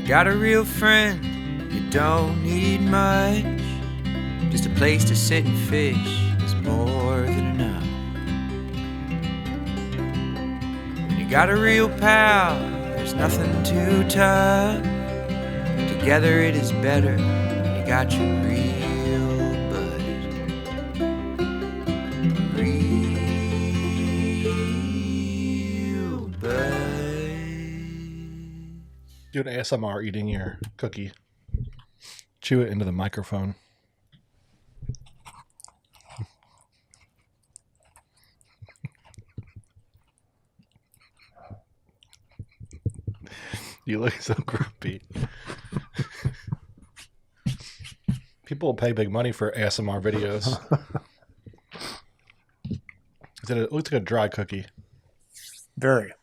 got a real friend, you don't need much. Just a place to sit and fish is more than enough. When you got a real pal, there's nothing too tough. Together it is better when you got your real bud. Real bud. Do an ASMR eating your cookie. Chew it into the microphone. You look so grumpy. People will pay big money for ASMR videos. It looks like a dry cookie. Very.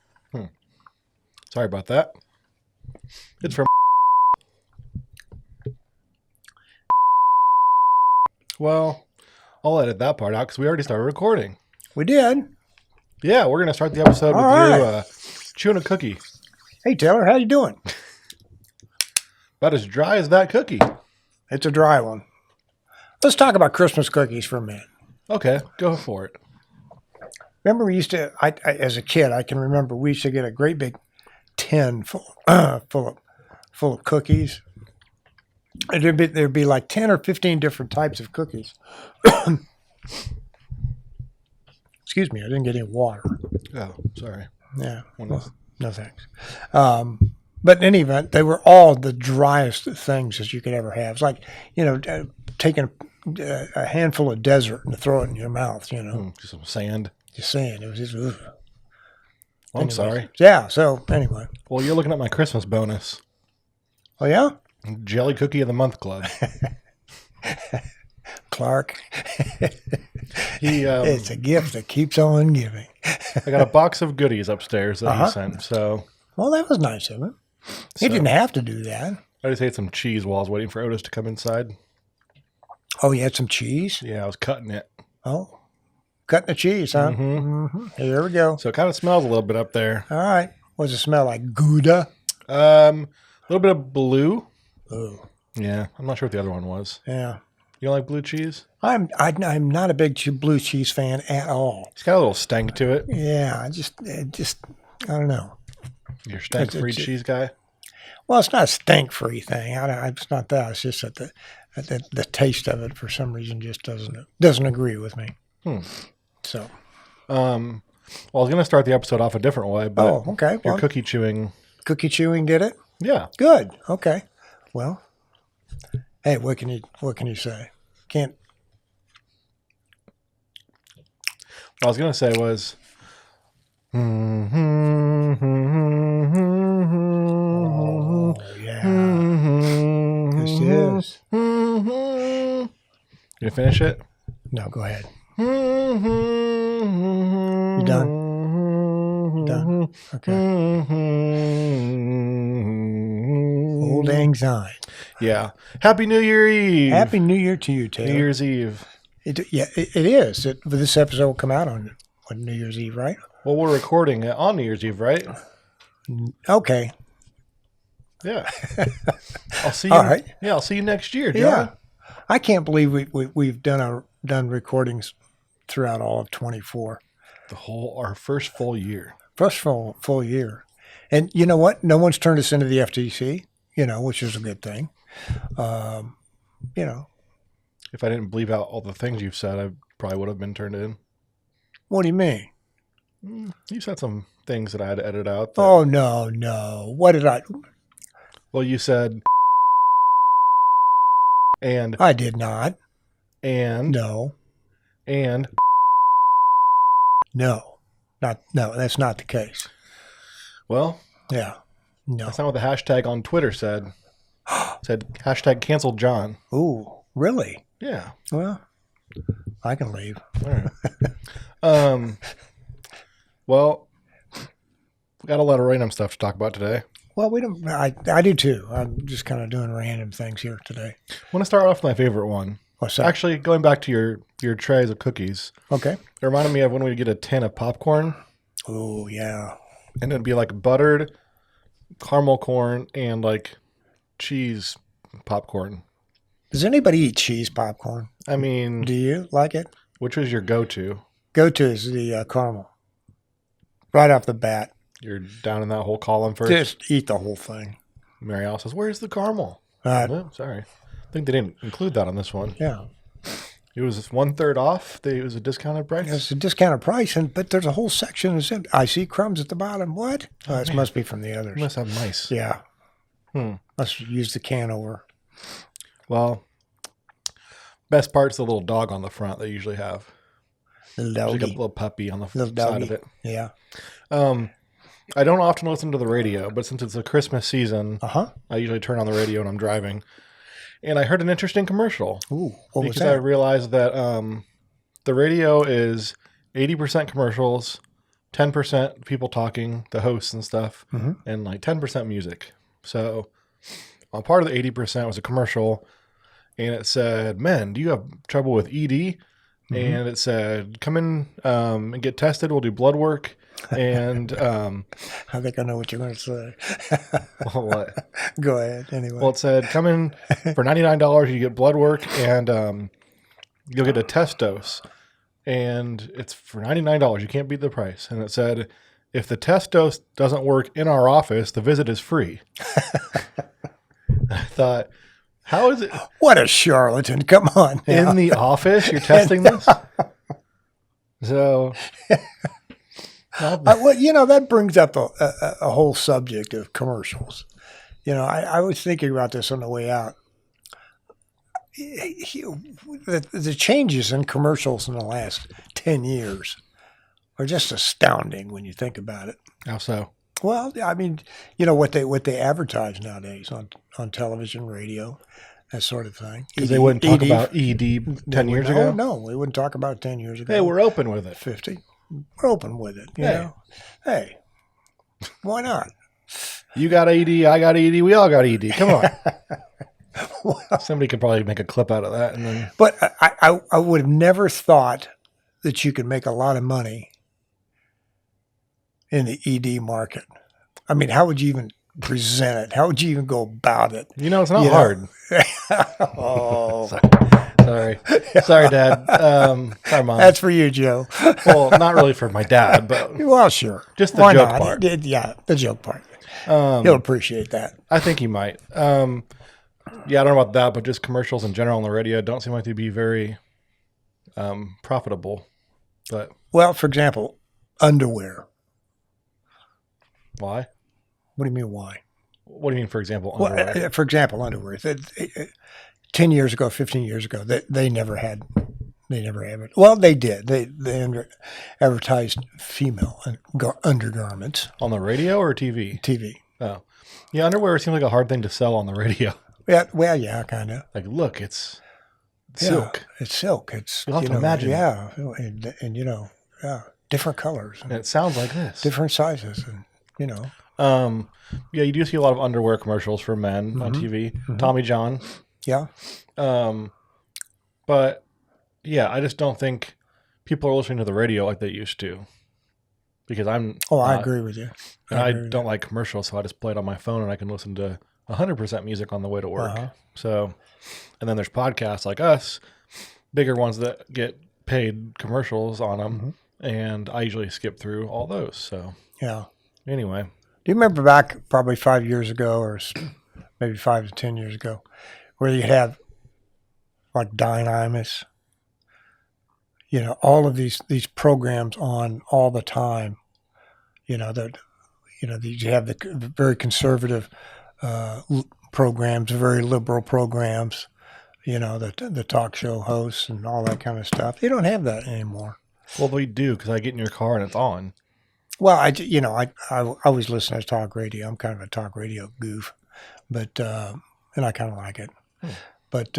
Sorry about that. It's from... Well, I'll edit that part out because we already started recording. We did. Yeah, we're going to start the episode with right. you chewing a cookie. Hey, Taylor, how you doing? About as dry as that cookie. It's a dry one. Let's talk about Christmas cookies for a minute. Okay, go for it. Remember we used to, as a kid, I can remember we used to get a great big tin full of cookies. And there'd be like 10 or 15 different types of cookies. Excuse me, I didn't get any water. Oh, sorry. Yeah, well, no thanks. But in any event, they were all the driest things that you could ever have. It's like, taking a handful of desert and throw it in your mouth, Just some sand. Just saying, it was just, ugh. Well, I'm sorry. Yeah, so anyway. Well, you're looking at my Christmas bonus. Oh, yeah? Jelly Cookie of the Month Club. Clark. It's a gift that keeps on giving. I got a box of goodies upstairs that he sent, so... Well, that was nice of him. He didn't have to do that. I just ate some cheese while I was waiting for Otis to come inside. Oh, you had some cheese? Yeah, I was cutting it. Oh, cutting the cheese, huh? Mm-hmm. Here we go. So it kind of smells a little bit up there. All right. What does it smell like? Gouda? A little bit of blue. Oh. Yeah, I'm not sure what the other one was. Yeah. You don't like blue cheese? I'm not a big blue cheese fan at all. It's got a little stank to it. Yeah, I don't know. You're a stank-free cheese guy? Well, it's not a stank-free thing. It's not that. It's just that the taste of it, for some reason, just doesn't agree with me. So, well, I was going to start the episode off a different way, but okay. Your cookie chewing. Cookie chewing did it? Yeah. Good. Okay. Well, hey, what can you say? Can't. What I was going to say was. Oh, yeah. This is. You finish it? No, go ahead. You done? Done. Okay. Old Lang Syne. Yeah. Happy New Year Eve. Happy New Year to you, Taylor. New Year's Eve. It is. This episode will come out on New Year's Eve, right? Well, we're recording it on New Year's Eve, right? Okay. Yeah. I'll see you. All right. Yeah, I'll see you next year, John. Yeah. I can't believe we've done recordings throughout all of 24. Our first full year. First full year. And you know what? No one's turned us into the FTC, which is a good thing. If I didn't bleep out all the things you've said, I probably would have been turned in. What do you mean? You said some things that I had to edit out. Oh, no. What did I? Well, you said, and. I did not. And. No. And. No. No, that's not the case. Well. Yeah. No. That's not what the hashtag on Twitter said. It said hashtag cancel John. Ooh, really? Yeah. Well, I can leave. All right. Well, we got a lot of random stuff to talk about today. Well, we don't. I do too. I'm just kind of doing random things here today. I want to start off with my favorite one. What's that? Actually, going back to your trays of cookies. Okay. It reminded me of when we would get a tin of popcorn. Oh, yeah. And it'd be like buttered caramel corn and like cheese popcorn. Does anybody eat cheese popcorn? I mean, Do you like it? which was your go-to? Go-to is the caramel. Right off the bat. You're down in that whole column first. Just eat the whole thing. Mary Alice says, "Where's the caramel?" Uh, Sorry, I think they didn't include that on this one. Yeah. It was 1/3 off. It was a discounted price. It's a discounted price, but there's a whole section that's empty. I see crumbs at the bottom. What? Oh, this must be from the others. You must have mice. Yeah. Hmm. Must use the can over. Well, best part's the little dog on the front they usually have. Little There's like a doggy. little puppy on the Little side doggy. of it. Yeah. I don't often listen to the radio, but since it's the Christmas season, Uh-huh. I usually turn on the radio when I'm driving. And I heard an interesting commercial. Ooh, what was Because I that? realized that the radio is 80% commercials, 10% people talking, the hosts and stuff, Mhm. and like 10% music. So a part of the 80% was a commercial, and it said, "Men, do you have trouble with ED?" And it said, "Come in and get tested. We'll do blood work." And I think I know what you're going to say. what? Go ahead. Anyway. Well, it said, "Come in for $99. You get blood work, and you'll get a test dose." And it's for $99. You can't beat the price. And it said, "If the test dose doesn't work in our office, the visit is free." I thought, how is it What a charlatan. Come on. now. in the office you're testing this? So, Well, that brings up a whole subject of commercials. I was thinking about this on the way out. The changes in commercials in the last 10 years are just astounding when you think about it. how so? Well, I mean, what they advertise nowadays on television, radio, that sort of thing. Because they wouldn't talk ED about ED 10 years ago? Oh, no, we wouldn't talk about it 10 years ago. Hey, we're open with it. 50. We're open with it. You Hey. know? Hey, why not? You got ED, I got ED, we all got ED. Come on. Somebody could probably make a clip out of that. And then, But I would have never thought that you could make a lot of money in the ED market. I mean, how would you even present it? How would you even go about it? it's not You know. hard. Oh, Sorry. Sorry, Dad. Sorry, Mom. that's for you, Joe. Well, not really for my dad, but Well, sure. just the Why joke not? part. Yeah, the joke part. He'll appreciate that. I think he might. Yeah, I don't know about that, but just commercials in general on the radio don't seem like they'd be very profitable. But Well, for example, underwear. why? What do you mean, why? What do you mean, for example, Well, underwear? for example, underwear. 10 years ago, 15 years ago, they never had. They never had. Well, they did. They advertised female undergarments. On the radio or TV? TV. Oh. Yeah, underwear seems like a hard thing to sell on the radio. Yeah, well, yeah, kind of. Like, look, it's silk. Yeah, it's silk. It's You'll have to imagine it. Yeah, and yeah, different colors, And it sounds like this. different sizes, and Yeah, you do see a lot of underwear commercials for men on TV. Tommy John. yeah. But yeah, I just don't think people are listening to the radio like they used to. Because I'm Oh, I not, agree with you. and I agree with don't like commercials, so I just play it on my phone and I can listen to 100% music on the way to work. Uh-huh. So, and then there's podcasts like us, bigger ones that get paid commercials on them, and I usually skip through all those. So, Yeah. anyway, Do you remember back probably 5 years ago, or maybe 5 to 10 years ago, where you have like Dynamis, all of these programs on all the time, that you have the very conservative programs, very liberal programs, the talk show hosts and all that kind of stuff. They don't have that anymore. well, we do because I get in your car and it's on. Well, I always listen to talk radio. I'm kind of a talk radio goof, but and I kind of like it. But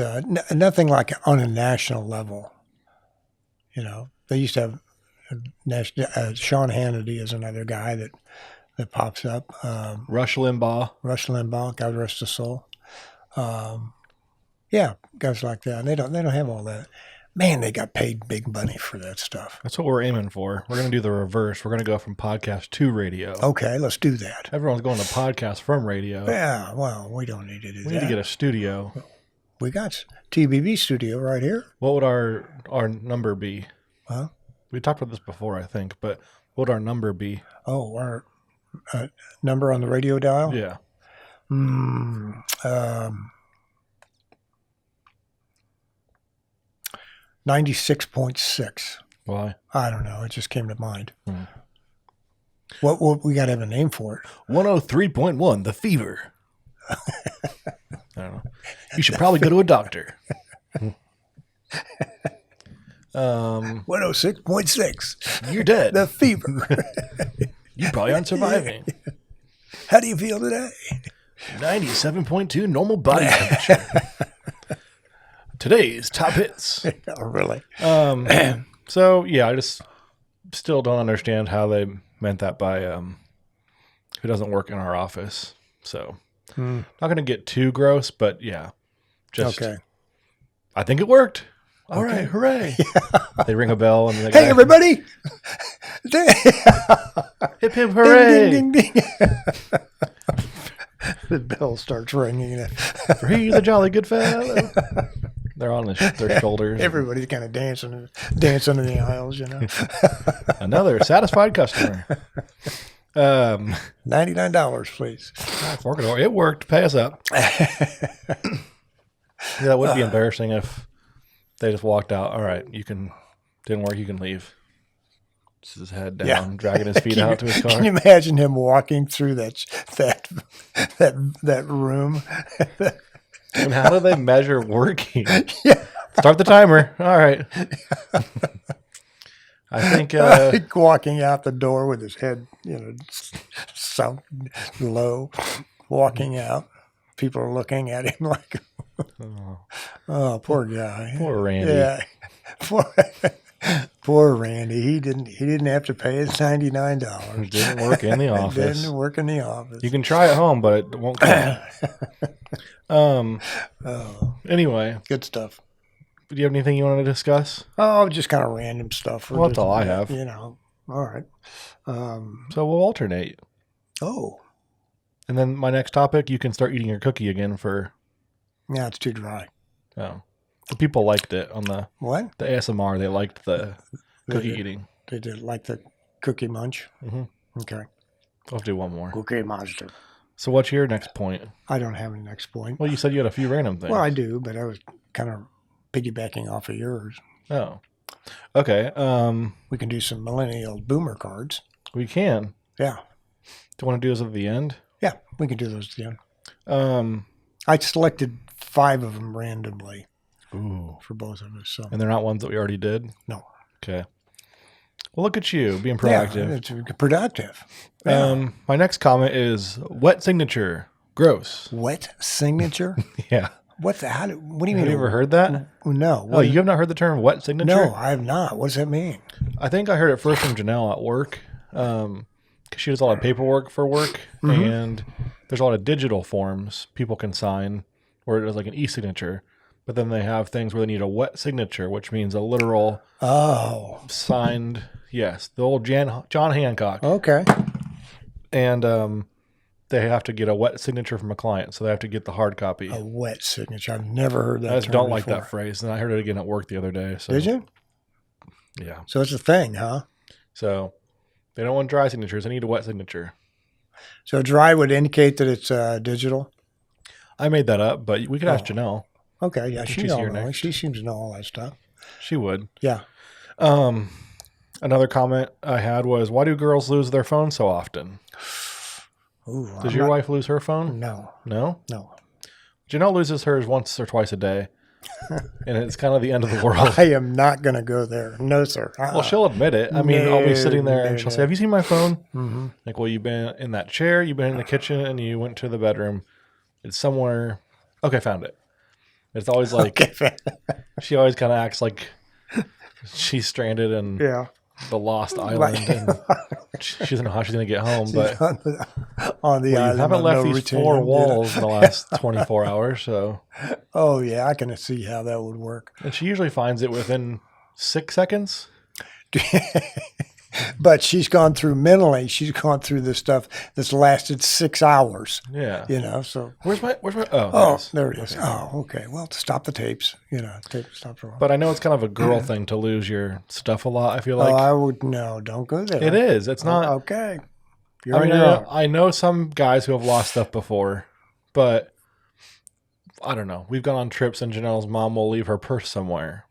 nothing like on a national level. They used to have Sean Hannity is another guy that pops up. Rush Limbaugh. Rush Limbaugh, God rest his soul. Yeah, guys like that. And they don't have all that. Man, they got paid big money for that stuff. That's what we're aiming for. We're going to do the reverse. We're going to go from podcast to radio. Okay, let's do that. Everyone's going to podcast from radio. Yeah, well, we don't need to do that. We need to get a studio. We got TBV studio right here. What would our number be? Huh? We talked about this before, I think, but what would our number be? Oh, our number on the radio dial? Yeah. 96.6. Why? I don't know. It just came to mind. What we got to have a name for it. 103.1, The Fever. I don't know. You should probably go to a doctor. 106.6. You're dead. The fever. You probably aren't surviving. How do you feel today? 97.2 normal body temperature. Today's top hits. Oh, really? So, yeah, I just still don't understand how they meant that by who doesn't work in our office. So, not going to get too gross, but yeah. Just, Okay. I think it worked. All right, hooray. They ring a bell and Hey, everybody. hip hip hooray. Ding, ding, ding. The bell starts ringing. He's a jolly good fellow. They're on their shoulders. Everybody's kind of dancing in the aisles, you know. Another satisfied customer. $99, please. It worked. Pay us up. Yeah, that would be embarrassing if they just walked out. All right, didn't work. You can leave. Just his head down, dragging his feet out to his car. Can you imagine him walking through that room? And how do they measure working? Yeah. Start the timer. All right. I think walking out the door with his head, sunk low, walking out. People are looking at him like, oh, poor guy. Poor Randy. Yeah. Poor Randy. He didn't have to pay his $99. It didn't work in the office. Didn't work in the office. You can try at home, but it won't count. Anyway. Good stuff. Do you have anything you want to discuss? Oh, just kind of random stuff. Well, that's all I have. All right. So we'll alternate. Oh. And then my next topic, you can start eating your cookie again for... Yeah, it's too dry. Oh. The people liked it on the ASMR. They liked the cookie eating. They did like the cookie munch? Mm-hmm. Okay. I'll do one more. Cookie monster. So what's your next point? I don't have a next point. Well, you said you had a few random things. Well, I do, but I was kind of piggybacking off of yours. Oh. Okay. We can do some millennial boomer cards. We can. Yeah. Do you want to do those at the end? Yeah, we can do those at the end. I selected 5 of them randomly. Ooh. For both of us. So. And they're not ones that we already did? No. Okay. Well, look at you being proactive. Yeah, it's productive. Yeah. My next comment is wet signature. Gross. Wet signature? Yeah. What do you mean? Have you ever heard that? No. Oh, you have not heard the term wet signature? No, I have not. What does that mean? I think I heard it first from Janelle at work. Because she does a lot of paperwork for work. Mm-hmm. And there's a lot of digital forms people can sign where it is like an e-signature. But then they have things where they need a wet signature, which means a literal signed, yes, the old John Hancock. Okay. And they have to get a wet signature from a client, so they have to get the hard copy. A wet signature. I've never heard that. I just don't like that phrase, and I heard it again at work the other day. So. Did you? Yeah. So it's a thing, huh? So they don't want dry signatures. They need a wet signature. So dry would indicate that it's digital? I made that up, but we could ask Janelle. Okay, yeah, she seems to know all that stuff. She would. Yeah. Another comment I had was, why do girls lose their phone so often? Ooh, Does your wife lose her phone? No. No? No. Janelle loses hers once or twice a day, and it's kind of the end of the world. I am not going to go there. No, sir. Well, she'll admit it. I mean, I'll be sitting there, and she'll say, have you seen my phone? Mm-hmm. Like, well, you've been in that chair, you've been in the kitchen, and you went to the bedroom. It's somewhere. Okay, found it. It's always like, she always kind of acts like she's stranded and the lost island, and she doesn't know how she's going to get home. But on the well, you island. haven't of left no these return, four you know. walls in the last 24 hours, so. Oh yeah, I can see how that would work. And she usually finds it within 6 seconds. But she's gone through mentally. She's gone through this stuff that's lasted 6 hours. Yeah. You know. So Where's my? oh, there it is. Oh, okay. Well, stop the tapes. You know, tape stop for a while. But I know it's kind of a girl thing to lose your stuff a lot. I feel like I would no. Don't go there. it is. It's not. Okay. You're I on mean, your own. I know some guys who have lost stuff before, but I don't know. We've gone on trips, and Janelle's mom will leave her purse somewhere,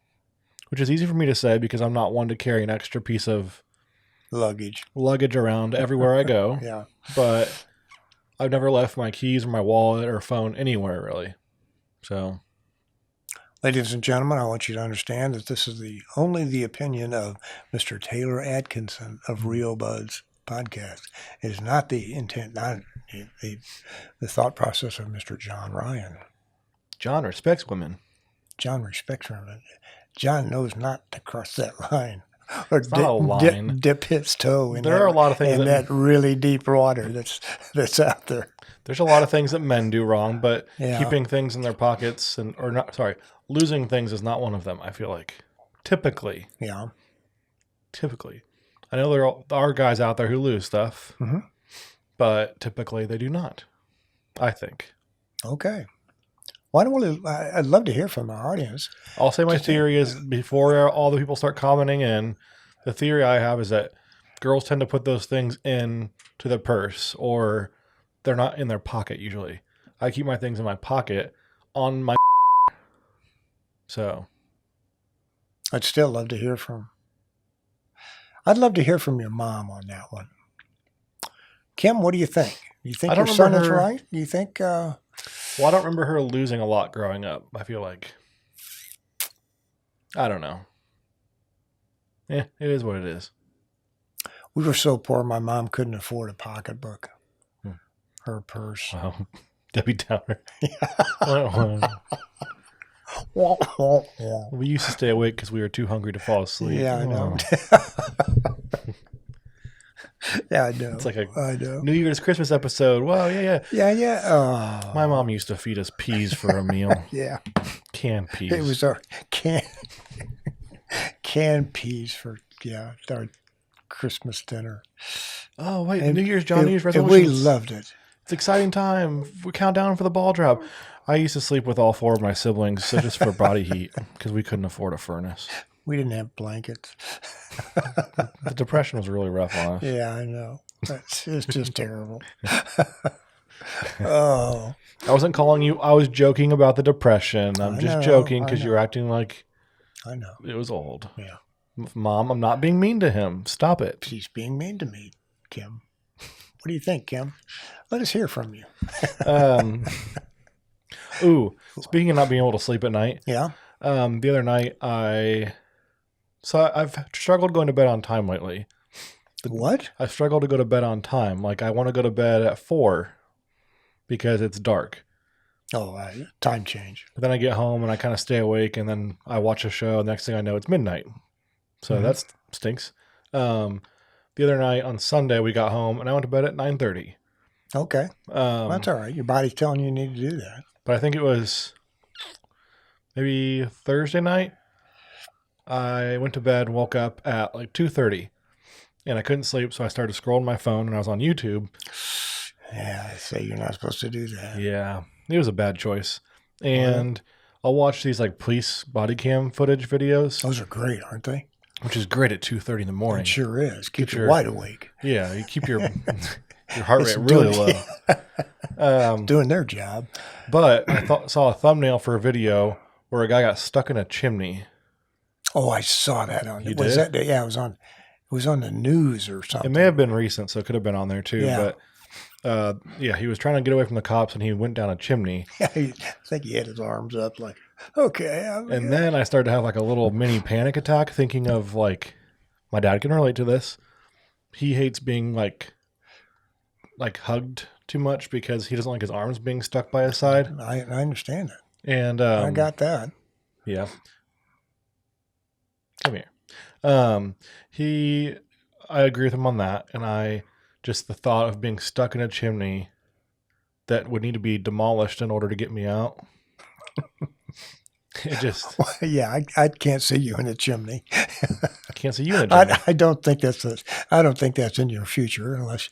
which is easy for me to say because I'm not one to carry an extra piece of Luggage around everywhere I go. Yeah. But I've never left my keys or my wallet or phone anywhere really. So, Ladies and gentlemen, I want you to understand that this is only the opinion of Mr. Taylor Atkinson of Real Buds Podcast. It is not the intent, not the thought process of Mr. John Ryan. John respects women. John respects women. John knows not to cross that line or It's not a line. dip his toe in There are a lot of things in that- that really deep water that's out there. There's a lot of things that men do wrong, but Yeah. keeping things in their pockets losing things is not one of them, I feel like. Typically. Yeah. I know there are guys out there who lose stuff, Mhm. but typically they do not, I think. Okay. Why don't we? I'd love to hear from our audience. I'll say my theory is before all the people start commenting in, the theory I have is that girls tend to put those things in to the purse or they're not in their pocket usually. I keep my things in my pocket on my so. I'd still love to hear from. I'd love to hear from your mom on that one. Kim, what do you think? You think I your don't son is remember her- right? Do you think? Well, I don't remember her losing a lot growing up. I feel like. I don't know. Yeah, it is what it is. We were so poor, my mom couldn't afford a pocketbook. Her purse. Wow. Debbie Downer. Yeah, We used to stay awake because we were too hungry to fall asleep. I know. Oh. Yeah, I know. It's like a I know. New Year's Christmas episode. Wow, yeah. Yeah. Oh, My mom used to feed us peas for a meal. yeah. Canned peas. It was our canned peas for our Christmas dinner. Oh, wait. And New Year's and resolutions. we loved it. It's exciting time. We count down for the ball drop. I used to sleep with all four of my siblings so just for body heat because we couldn't afford a furnace. We didn't have blankets. The depression was really rough on us. Yeah, I know. It's just terrible. Oh, I wasn't calling you. I was joking about the depression. I'm I just know, joking I because know. you're acting like I know. it was old. Yeah. Mom, I'm not being mean to him. Stop it. She's being mean to me, Kim. What do you think, Kim? Let us hear from you. Ooh, speaking of not being able to sleep at night, Yeah. the other night I've struggled going to bed on time lately. What? I've struggled to go to bed on time. Like I want to go to bed at 4 because it's dark. Oh, time change. But then I get home and I kind of stay awake and then I watch a show. Next thing I know, it's midnight. So that stinks. The other night on Sunday, we got home and I went to bed at 9:30. Okay. That's all right. Your body's telling you need to do that. But I think it was maybe Thursday night. I went to bed, woke up at like 2:30 and I couldn't sleep. So I started scrolling my phone and I was on YouTube. Yeah, I say you're not supposed to do that. Yeah, it was a bad choice. And I'll watch these like police body cam footage videos, Those are great, aren't they? which is great at 2:30 in the morning. It sure is. Keep you your- wide awake. Yeah, you keep your heart It's rate really doing- low. Doing their job. But I saw a thumbnail for a video where a guy got stuck in a chimney. Oh, I saw that on. You Was did? that? Yeah, it was on. It was on the news or It something. may have been recent, so it could have been on there too. Yeah. But he was trying to get away from the cops and he went down a chimney. Yeah, I think he had his arms up, like, okay. And then I started to have like a little mini panic attack, thinking of like, my dad can relate to this. He hates being like hugged too much because he doesn't like his arms being stuck by his side. I understand that. And I got that. yeah. Come here. I agree with him on that. And just the thought of being stuck in a chimney that would need to be demolished in order to get me out. It just, Well, yeah, I can't see you in a chimney. I can't see you in a chimney. I don't think that's in your future unless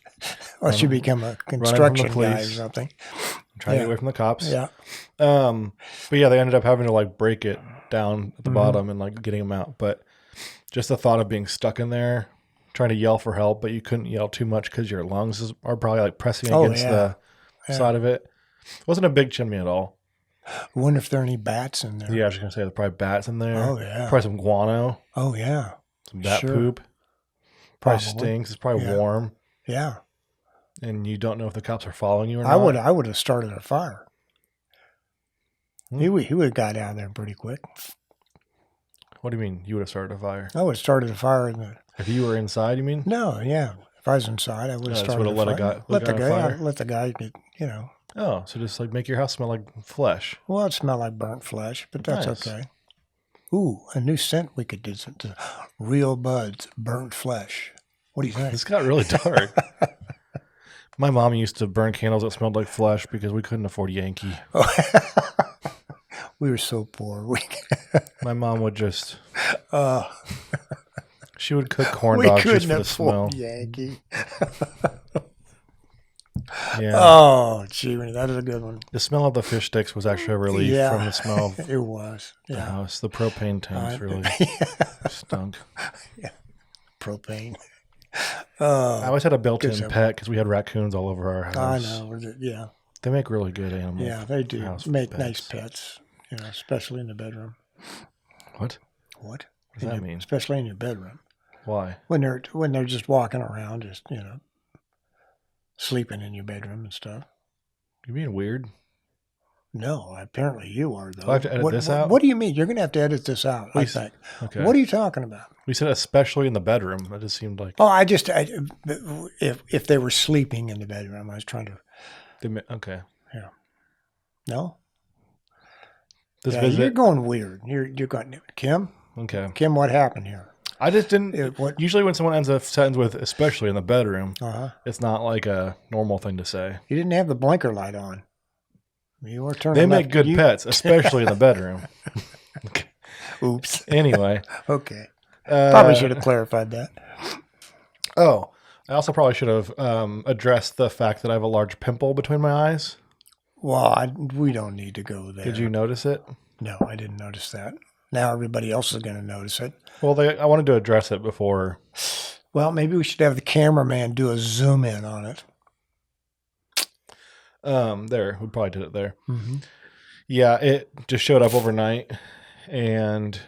you become a from the construction guy or police. something. Trying to get away from the cops. Yeah. But yeah, they ended up having to like break it down at the bottom and like getting him out. But just the thought of being stuck in there, trying to yell for help, but you couldn't yell too much because your lungs are probably like pressing against the side of it. It wasn't a big chimney at all. I wonder if there are any bats in there. Yeah, I was just gonna say there's probably bats in there. Oh yeah. Probably some guano. Oh yeah. Some bat poop. Probably stinks. It's probably warm. Yeah. And you don't know if the cops are following you or not. I would have started a fire. He would have got out of there pretty quick. What do you mean? You would have started a fire? I would have started a fire in the. If you were inside, you mean? No, yeah. If I was inside, I would have started a fire. Let the guy get, Oh, so just like make your house smell like flesh. Well, it smelled like burnt flesh, but that's okay. Ooh, a new scent we could do. Real buds, burnt flesh. What do you think? This got really dark. My mom used to burn candles that smelled like flesh because we couldn't afford Yankee. We were so poor. My mom would just... she would cook corn dogs just for the smell. Yankee. Yeah. Oh, gee, that is a good one. The smell of the fish sticks was actually a relief from the smell of it was. the house. The propane tanks really stunk. Yeah. Propane. I always had a built-in pet because we had raccoons all over our house. I know. Yeah. They make really good animals. Yeah, they do. Make nice pets, especially in the bedroom. What? What does that mean? Especially in your bedroom. Why? When they're just walking around, just sleeping in your bedroom and stuff. You being weird? No, apparently you are, though. I have to edit this out? What do you mean? You're going to have to edit this out, I think. Okay. What are you talking about? We said especially in the bedroom. That just seemed like... Oh, if they were sleeping in the bedroom, I was trying to... Okay. Yeah. No? Visit... You're going weird. You're going... Kim? Okay. Kim, what happened here? I just didn't... Usually when someone ends a sentence with especially in the bedroom, it's not like a normal thing to say. You didn't have the blinker light on. You were turning They make good pets, especially in the bedroom. Okay. Oops. Anyway. Okay. Probably should have clarified that. Oh, I also probably should have addressed the fact that I have a large pimple between my eyes. Well, we don't need to go there. Did you notice it? No, I didn't notice that. Now everybody else is going to notice it. Well, I wanted to address it before. Well, maybe we should have the cameraman do a zoom in on it. There, we probably did it there. Mm-hmm. Yeah, it just showed up overnight, and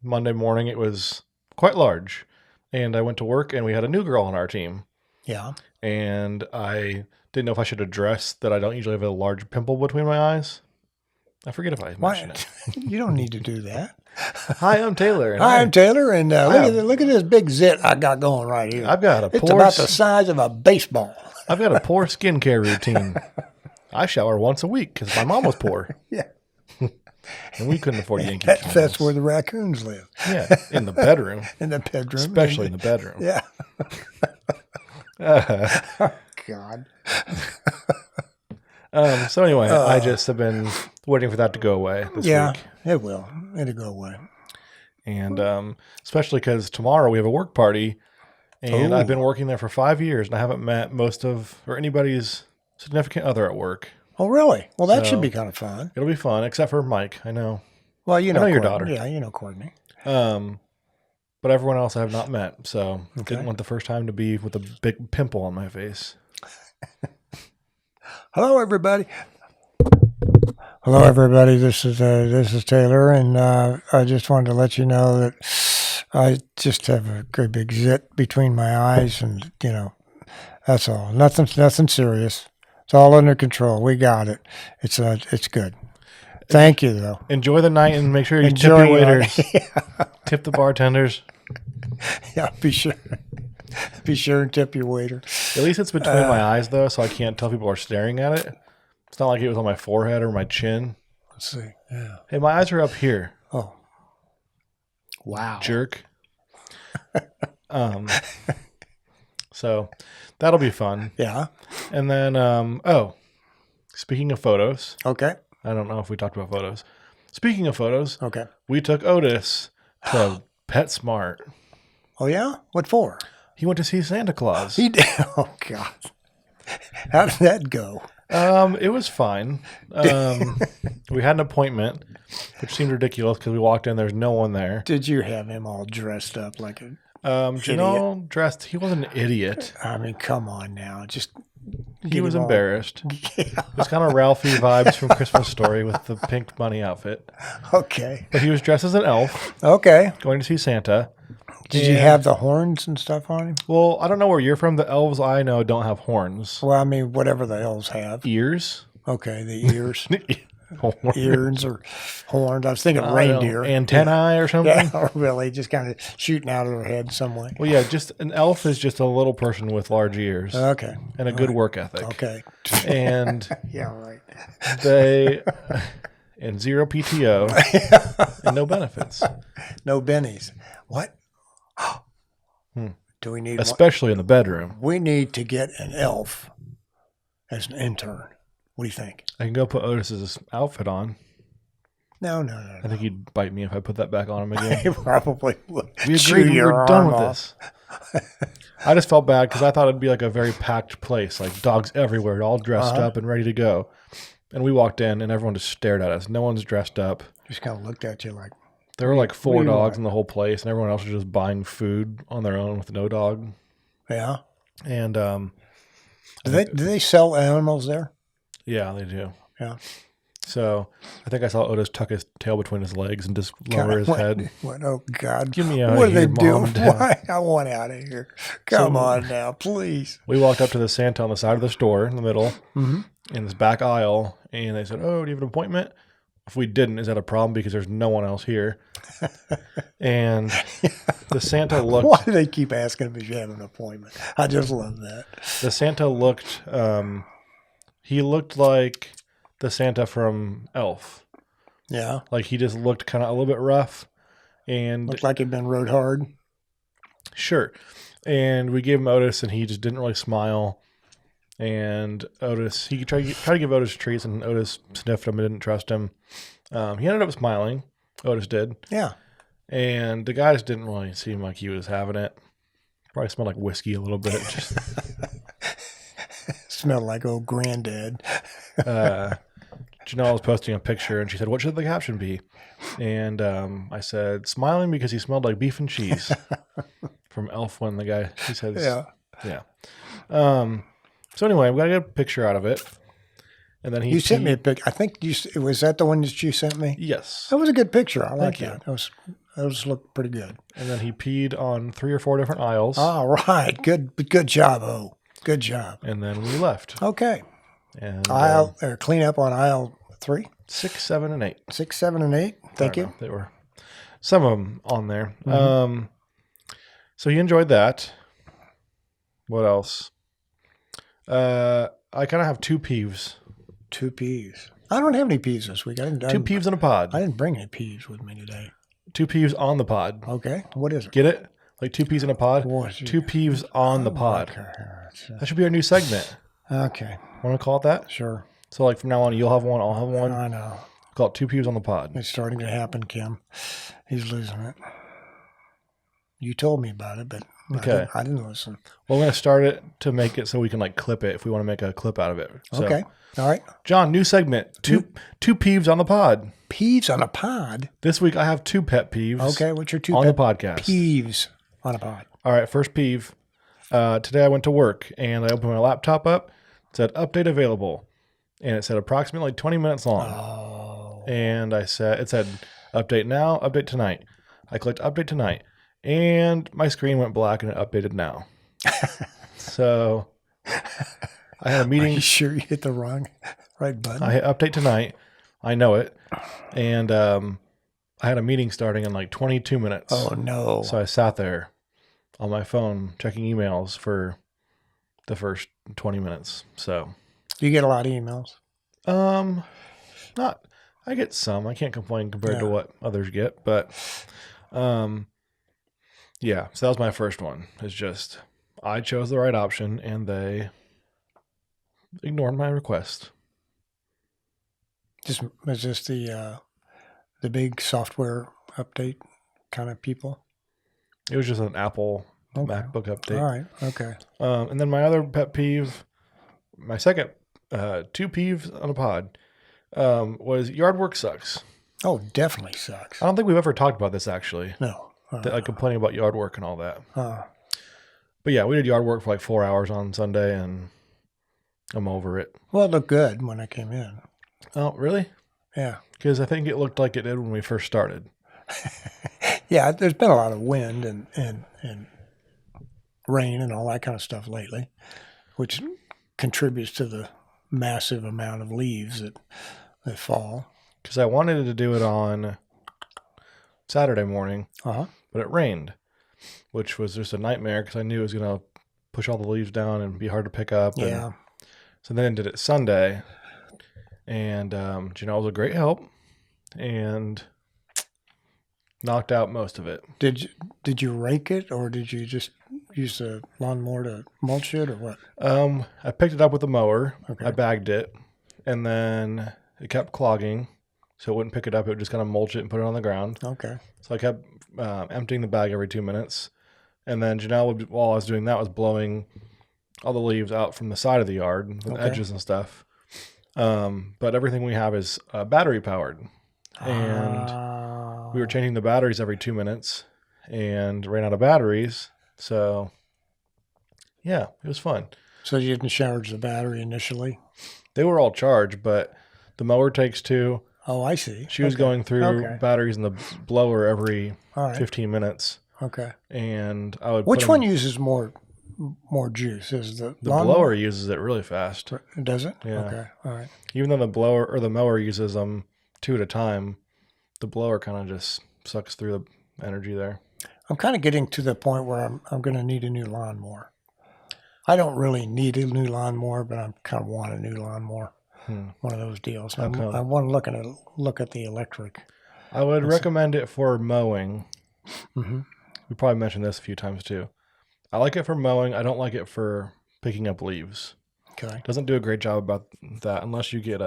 Monday morning it was quite large. And I went to work, and we had a new girl on our team. Yeah. And I didn't know if I should address that I don't usually have a large pimple between my eyes. I forget if I mentioned it. You don't need to do that. Hi, I'm Taylor. Hi, I'm Taylor, and look at this big zit I got going right here. I've got It's about the size of a baseball. I've got a poor skincare routine. I shower once a week because my mom was poor. Yeah. And we couldn't afford Yankee candles. That's where the raccoons live. Yeah, in the bedroom. In the bedroom. Especially in the bedroom. Yeah. Oh, God. So anyway, I just have been waiting for that to go away this week. Yeah, it will. It'll go away. And especially because tomorrow we have a work party, and I've been working there for 5 years, and I haven't met anybody's significant other at work. Oh, really? Well, that should be kind of fun. It'll be fun, except for Mike. I know. Well, I know your daughter. Yeah, you know Courtney. But everyone else I have not met, so didn't want the first time to be with a big pimple on my face. Hello, everybody. Hello, everybody. This is Taylor, and I just wanted to let you know that I just have a great big zit between my eyes, and that's all. Nothing serious. It's all under control. We got it. It's good. Thank you, though. Enjoy the night, and make sure you tip your waiters. Tip the bartenders. Yeah, be sure and tip your waiter. At least it's between my eyes, though, so I can't tell people are staring at it. It's not like it was on my forehead or my chin. Let's see. Yeah. Hey, my eyes are up here. Oh. Wow. Jerk. So that'll be fun. Yeah. And then, speaking of photos, Okay. I don't know if we talked about photos. Speaking of photos, Okay. we took Otis to PetSmart. Oh, yeah? What for? He went to see Santa Claus. He did. Oh, God. How did that go? It was fine. We had an appointment, which seemed ridiculous because we walked in, there's no one there. Did you have him all dressed up like a Janelle dressed, he was an idiot. I mean, come on now. Just He was embarrassed. It was kind of Ralphie vibes from Christmas Story with the pink bunny outfit. Okay. But he was dressed as an elf, Okay. going to see Santa. Did you have the horns and stuff on him? Well, I don't know where you're from. The elves I know don't have horns. Well, I mean, whatever the elves have. Ears? Okay, the ears. Horns. Ears or horns. I was thinking I don't reindeer. know, antennae or something? Yeah, really, just kind of shooting out of their head some way. Well, yeah, just an elf is just a little person with large ears Okay. and a good work ethic. Okay. And Yeah, right. they, and zero PTO and no benefits. No bennies. What? Do we need one? Especially in the bedroom. We need to get an elf as an intern. What do you think? I can go put Otis's outfit on. No. I think he'd bite me if I put that back on him again. He probably would. We chew agreed we your were done arm with off. this. I just felt bad because I thought it'd be like a very packed place, like dogs everywhere, all dressed up and ready to go. And we walked in and everyone just stared at us. No one's dressed up. Just kind of looked at you like, There were like What 4 do you dogs want? in the whole place, and everyone else was just buying food on their own with no dog. yeah. And Do they sell animals there? yeah, they do. Yeah. So I think I saw Otis tuck his tail between his legs and just lower his What- head. What? Oh God! Get me out What of are here, they Mom doing? and Dad. Why? I want out of here. Come on now, please. We walked up to the Santa on the side of the store in the middle, Mm-hmm. in this back aisle, and they said, "Oh, do you have an appointment?" If we didn't, is that a problem because there's no one else here? And the Santa looked. Why do they keep asking if you have an appointment? I just love that. The Santa looked. He looked like the Santa from Elf. Yeah, Like he just looked kind of a little bit rough, and looked like he'd been rode hard. sure. And we gave him Otis, and he just didn't really smile. And Otis, he tried to give Otis treats, and Otis sniffed him and didn't trust him. He ended up smiling. Otis did. Yeah, And the guy just didn't really seem like he was having it. Probably smelled like whiskey a little bit. Just, smelled like old granddad. Janelle was posting a picture, and she said, "What should the caption be?" And I said, "Smiling because he smelled like beef and cheese." From Elf when the guy, he says, Yeah, So anyway, we got to get a picture out of it. And then you sent me a pic. I think was that the one that you sent me. Yes. That was a good picture. I like you. that. Those looked pretty good. And then he peed on 3 or 4 different aisles. All right, good job, O. Good job. And then we left. Okay, And aisle or clean up on aisle 3, 6, 7, and 8. 6, 7, and 8. Thank you. They were some of them on there. So he enjoyed that. What else? I kind of have 2 peeves. 2 peas. I don't have any peas this week. 2 peeves in a pod. I didn't bring any peas with me today. 2 peeves on the pod. Okay, what is it? Get it? Like 2 peas in a pod? What? 2 peeves on the pod. Okay. That should be our new segment. Okay, Want to call it that? sure. So like from now on, you'll have one, I'll have one. I know. Call it 2 peeves on the pod. It's starting to happen, Kim. He's losing it. You told me about it, but Okay. I didn't listen. We're going to start it to make it so we can like clip it if we want to make a clip out of it. So, Okay, all right. John, new segment. Two peeves on the pod. Peas on a pod? This week I have 2 pet peeves. Okay, what's your 2 on the pet podcast. peeves on a pod? All right, first peeve. Today I went to work and I opened my laptop up. It said update available. And it said approximately 20 minutes long. Oh. And it said update now, update tonight. I clicked update tonight. And my screen went black and it updated now. So I had a Are meeting. you sure you hit the right button? I hit update tonight. I know it. And I had a meeting starting in like 22 minutes. Oh, no. So I sat there on my phone checking emails for the first 20 minutes. So You get a lot of emails. not I get some. I can't complain compared to Yeah. what others get, but Yeah, so that was my first one. It's just I chose the right option, and they ignored my request. Is this the big software update kind of people? It was just an Apple Okay. MacBook update. All right. Okay. And then my other pet peeve, my second two peeves on a pod, was yard work sucks. Oh, definitely sucks. I don't think we've ever talked about this actually. No. Like complaining about yard work and all that. Uh, But yeah, we did yard work for like 4 hours on Sunday, and I'm over it. well, it looked good when I came in. Oh, really? Yeah. Because I think it looked like it did when we first started. Yeah, there's been a lot of wind and rain and all that kind of stuff lately, which contributes to the massive amount of leaves that fall. Because I wanted to do it on Saturday morning, Uh-huh. but it rained, which was just a nightmare because I knew it was going to push all the leaves down and be hard to pick up. Yeah. And so then I did it Sunday, and Janelle was a great help and knocked out most of it. Did you rake it, or did you just use the lawnmower to mulch it, or what? I picked it up with a mower. Okay. I bagged it, and then it kept clogging, so it wouldn't pick it up. It would just kind of mulch it and put it on the ground. Okay. So I kept emptying the bag every 2 minutes. And then Janelle, while I was doing that, was blowing all the leaves out from the side of the yard, the edges and stuff. But everything we have is battery powered. And we were changing the batteries every 2 minutes and ran out of batteries. So, yeah, it was fun. So you didn't charge the battery initially? They were all charged, but the mower takes 2. Oh, I see. She was going through batteries in the blower every All right. 15 minutes. Okay. And I would Which one uses more juice? Is the blower uses it really fast. Does it? Yeah. Okay. All right. Even though the blower or the mower uses them 2 at a time, the blower kind of just sucks through the energy there. I'm kind of getting to the point where I'm going to need a new lawnmower. I don't really need a new lawnmower, but I kind of want a new lawnmower. One of those deals. I want to look at the electric. I would recommend it for mowing. Mm-hmm. We probably mentioned this a few times too. I like it for mowing. I don't like it for picking up leaves. Okay. Doesn't do a great job about that unless you get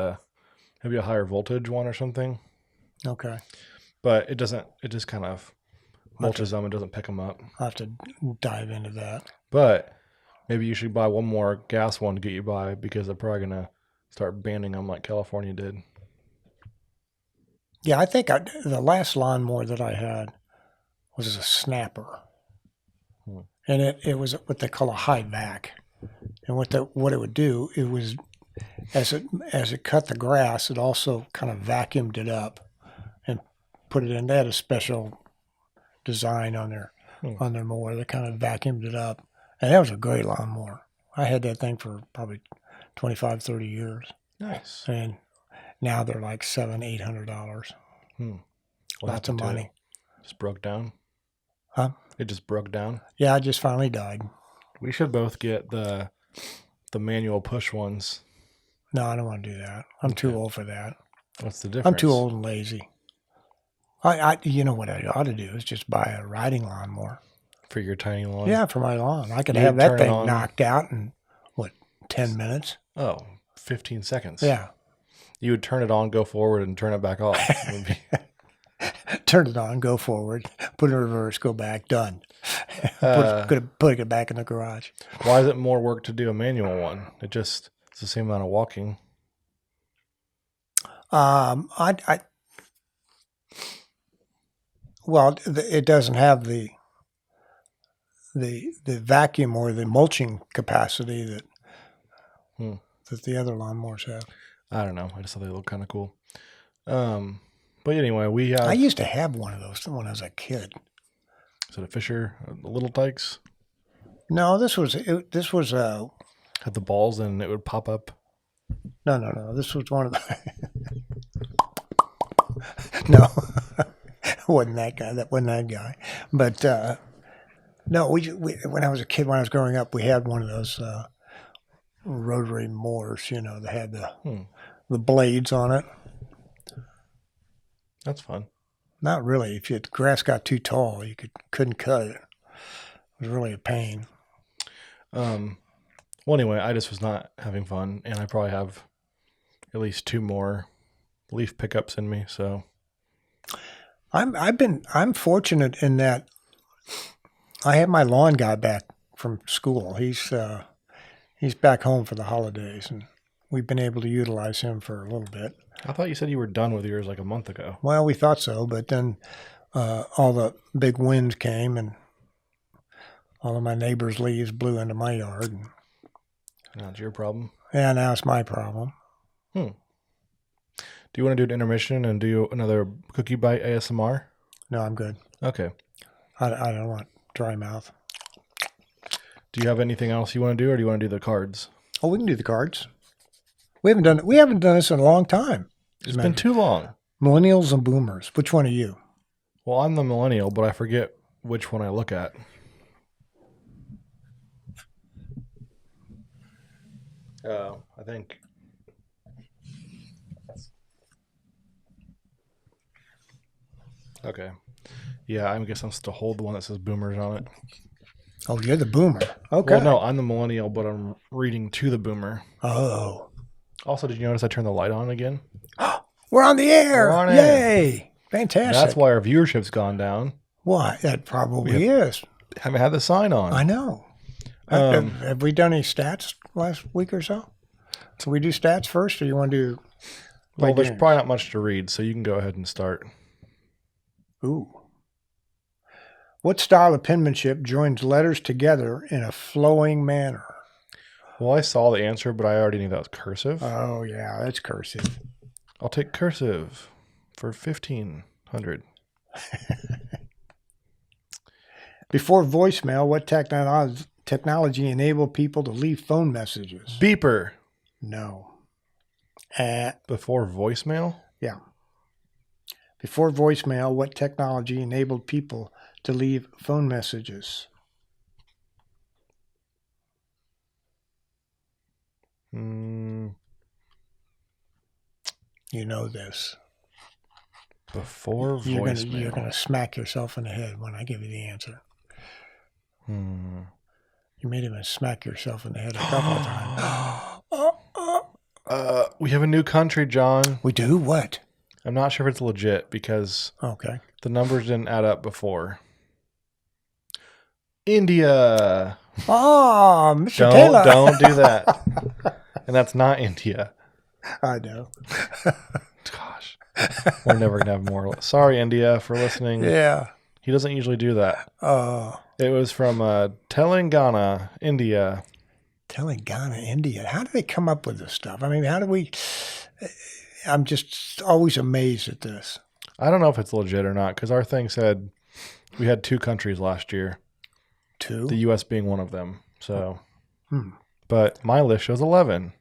maybe a higher voltage one or something. Okay. But it doesn't. It just kind of mulches them and doesn't pick them up. I'll have to dive into that. But maybe you should buy one more gas one to get you by, because they're probably gonna start banning them like California did. Yeah, I think the last lawnmower that I had was a snapper. And it was what they call a high vac. And what it would do, it was as it cut the grass, it also kind of vacuumed it up and put it in. They had a special design on their mower that kind of vacuumed it up. And that was a great lawnmower. I had that thing for probably 25, 30 years. Nice. And now they're like $700-800. Lots of money. Just broke down. Huh? It just broke down. Yeah, I just finally died. We should both get the manual push ones. No, I don't want to do that. I'm too old for that. What's the difference? I'm too old and lazy. You know what I ought to do is just buy a riding lawnmower. For your tiny lawn? Yeah, for my lawn. I could You have that turn it thing on. knocked out in, 10 minutes? Oh, 15 seconds. Yeah. You would turn it on, go forward, and turn it back off. It would be- Turn it on, go forward, put it in reverse, go back, done. Put it back in the garage. Why is it more work to do a manual one? It's the same amount of walking. It doesn't have the vacuum or the mulching capacity that the other lawnmowers have. I don't know. I just thought they looked kind of cool. But anyway, I used to have one of those when I was a kid. Is it a Fisher, the Little Tykes? No, this was Had the balls and it would pop up. no. This was one of the no, wasn't that guy. That wasn't that guy. But no, we when I was a kid, when I was growing up, we had one of those rotary mowers. That had the blades on it. That's fun. Not really. If the grass got too tall, you couldn't cut it. was really a pain. Well, anyway, I just was not having fun, and I probably have at least 2 more leaf pickups in me. So I'm fortunate in that I have my lawn guy back from school. He's back home for the holidays, and we've been able to utilize him for a little bit. I thought you said you were done with yours like a month ago. Well, we thought so, but then all the big winds came, and all of my neighbors' leaves blew into my yard. And, Now it's your problem. yeah, now it's my problem. Do you want to do an intermission and do another cookie bite ASMR? No, I'm good. Okay. I don't want dry mouth. Do you have anything else you want to do, or do you want to do the cards? Oh, we can do the cards. We haven't done this in a long time. It's been too long. Millennials and boomers. Which one are you? Well, I'm the millennial, but I forget which one I look at. I think. Okay. Yeah, I guess I'm supposed to hold the one that says boomers on it. Oh, you're the boomer. Okay. Well, no, I'm the millennial, but I'm reading to the boomer. Oh. Also, did you notice I turned the light on again? We're on the air. We're on Yay. Fantastic. That's why our viewership's gone down. Why? That probably is. Haven't had the sign on. I know. Have we done any stats last week or so? So we do stats first, or you want to do? Well, there's games? probably not much to read, so you can go ahead and start. Ooh. What style of penmanship joins letters together in a flowing manner? Well, I saw the answer, but I already knew that was cursive. Oh, yeah, that's cursive. I'll take cursive for 1,500. Before voicemail, what technology enabled people to leave phone messages? Beeper. No. Before voicemail? Yeah. Before voicemail, what technology enabled people to leave phone messages? You know this. Before voicemail. You're gonna smack yourself in the head when I give you the answer. You may even smack yourself in the head a couple of times. We have a new country, John. We do? What? I'm not sure if it's legit because Okay. the numbers didn't add up before. India. Oh, Mr. Taylor. Don't do that. And that's not India. I know. Gosh. We're never going to have more. Sorry, India, for listening. Yeah. He doesn't usually do that. Oh. It was from Telangana, India. Telangana, India. How do they come up with this stuff? I mean, how do we... I'm just always amazed at this. I don't know if it's legit or not because our thing said we had 2 countries last year. 2? The U.S. being one of them. So, But my list shows 11.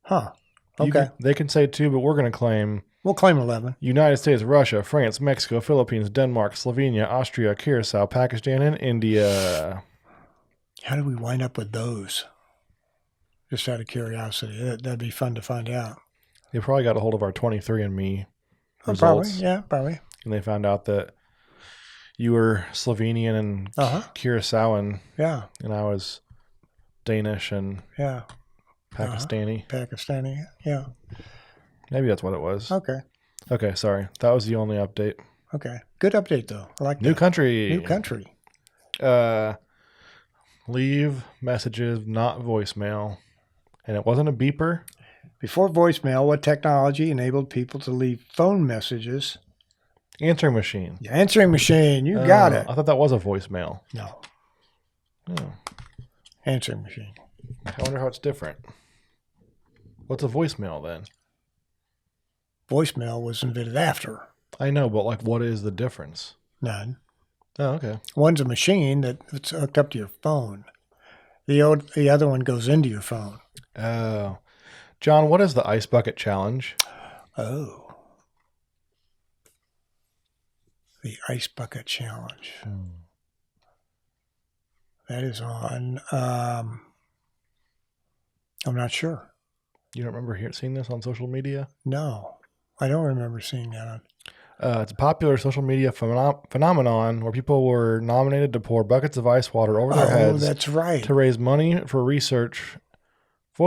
Huh. Okay. They can say 2, but we're going to claim... We'll claim 11. United States, Russia, France, Mexico, Philippines, Denmark, Slovenia, Austria, Curacao, Pakistan, and India. How did we wind up with those? Just out of curiosity. That'd be fun to find out. They probably got a hold of our 23andMe results. Probably, yeah, probably. And they found out that you were Slovenian and Curaçaoan. Yeah. And I was Danish and Pakistani. Pakistani, yeah. Maybe that's what it was. Okay. Okay, sorry. That was the only update. Okay. Good update, though. I like New that. country. New country. Leave messages, not voicemail. And it wasn't a beeper. Before voicemail, what technology enabled people to leave phone messages? Answering machine. The answering machine. You got it. I thought that was a voicemail. No. Oh. Answering machine. I wonder how it's different. What's a voicemail then? Voicemail was invented after. I know, but like, what is the difference? None. Oh, okay. One's a machine that's hooked up to your phone. The other one goes into your phone. Oh. John, what is the ice bucket challenge? Oh. The ice bucket challenge. That is on, I'm not sure. You don't remember seeing this on social media? No, I don't remember seeing that on. It's a popular social media phenomenon where people were nominated to pour buckets of ice water over their heads that's right. to raise money for the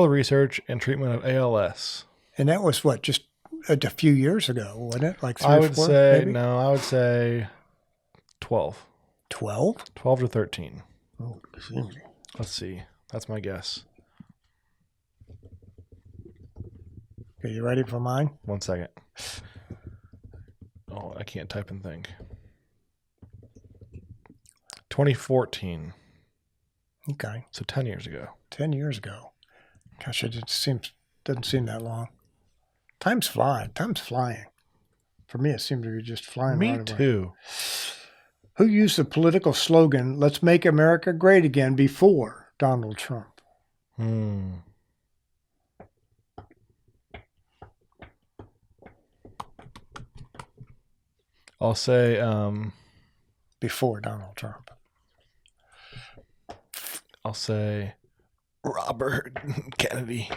research and treatment of ALS. And that was what, just a few years ago, wasn't it? Like 3 I or would 4, say, maybe? no, I would say 12. 12? 12 to 13. Oh, geez. Let's see. That's my guess. Okay, you ready for mine? 1 second. Oh, I can't type and think. 2014. Okay, So 10 years ago. 10 years ago. Gosh, doesn't seem that long. Time's flying. For me, it seemed to be just flying. Me right away. too. Who used the political slogan, "Let's make America great again," before Donald Trump? I'll say Before Donald Trump. I'll say Robert Kennedy.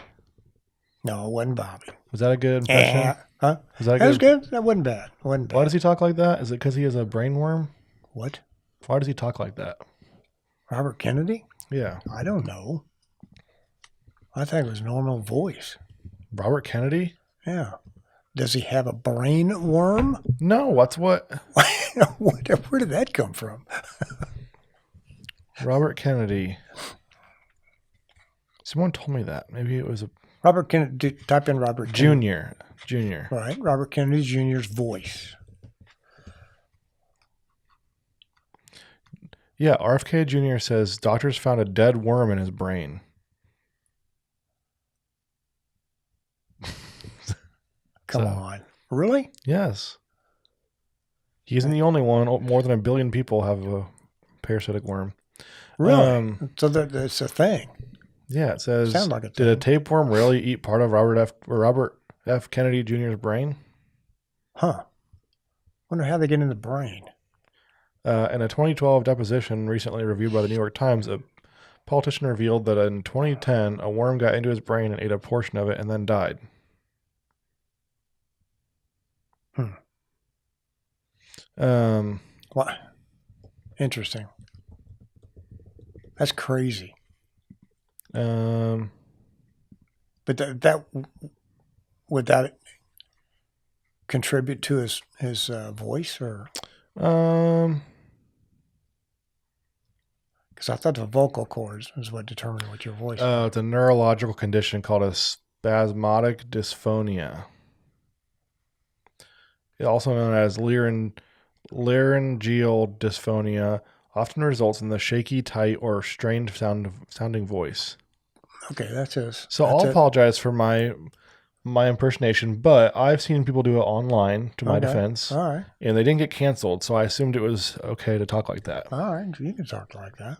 No, it wasn't Bobby. Was that a good impression? Huh? Was that That was good? good. That wasn't bad. Wasn't bad. Why does he talk like that? Is it because he has a brain worm? What? Why does he talk like that? Robert Kennedy? Yeah. I don't know. I think it was normal voice. Robert Kennedy? Yeah. Does he have a brain worm? No, what's what? Where did that come from? Robert Kennedy. Someone told me that. Maybe it was a Robert Kennedy. Type in Robert Kennedy. Junior. Right. Robert Kennedy Jr.'s voice. Yeah, RFK Jr. says doctors found a dead worm in his brain. Come So- on. Really? Yes. He isn't the only one. More than 1 billion people have a parasitic worm. Really? So that's a thing. Yeah, it says, Sounds like a did a thing. tapeworm really eat part of Robert F. Kennedy Jr.'s brain? Huh. Wonder how they get in the brain. In a 2012 deposition recently reviewed by the New York Times, a politician revealed that in 2010, a worm got into his brain and ate a portion of it and then died. What? Interesting. That's crazy. Um, But that would that contribute to his voice, or um, because I thought the vocal cords is what determined what your voice. it's a neurological condition called a spasmodic dysphonia. It's also known as laryngeal dysphonia, often results in the shaky, tight, or strained sounding voice. Okay, that's his. So that's I'll it. apologize for my impersonation, but I've seen people do it online, to my Okay. defense, All right, and they didn't get canceled, so I assumed it was okay to talk like that. all right. You can talk like that